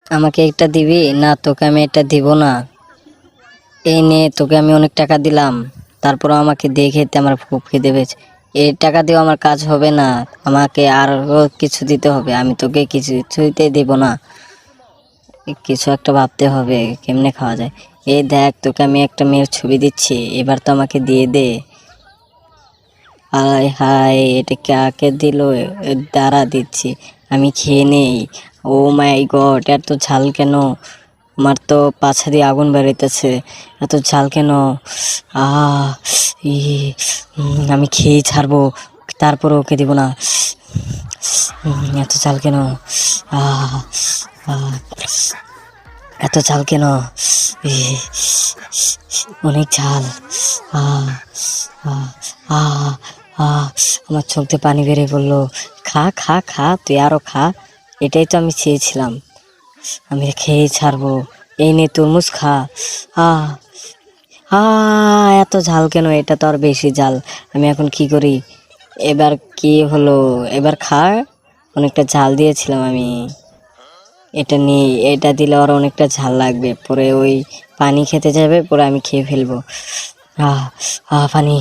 আমাকে একটা দিবি? না, তোকে আমি এটা দিব না। এই নে, তোকে আমি অনেক টাকা দিলাম, তারপরও আমাকে দিয়ে খেতে আমার খুব খিদে পেয়েছে। এই টাকা দিয়েও আমার কাজ হবে না, আমাকে আরো কিছু দিতে হবে। আমি তোকে কিছুতেই দেব না। কিছু একটা ভাবতে হবে কেমনে খাওয়া যায়। এই দেখ, তোকে আমি একটা মেয়ের ছবি দিচ্ছি, এবার তো আমাকে দিয়ে দে। হায় হায়, এটা কাকে দিল? দাঁড়া দিচ্ছি, আমি খেয়ে নেই। ও মাই গড, এত ঝাল কেন? আমার তো পাছা দিয়ে আগুন বেরোইতেছে, এত ঝাল কেন? আহ ই আমি খেয়েই ছাড়বো, তারপর ওকে দিব না। এত ঝাল কেন? আহ আহ, এত ঝাল কেন? ই, অনেক ঝাল। আহ আহ আহ আহ আমার চোখ দিয়ে পানি বেরিয়ে পড়লো। খা খা খা, তুই আরো খা। এটাই তো আমি চেয়েছিলাম, আমি খেয়ে ছাড়বো। এই নে তরমুজ, খা। আহ এত ঝাল কেন? এটা তো আর বেশি ঝাল। আমি এখন কি করি? এবার কি হলো? এবার খা। অনেকটা ঝাল দিয়েছিলাম আমি। এটা নিয়ে, এটা দিলে ওর অনেকটা ঝাল লাগবে, পরে ওই পানি খেতে যাবে, পরে আমি খেয়ে ফেলবো। আহ পানি।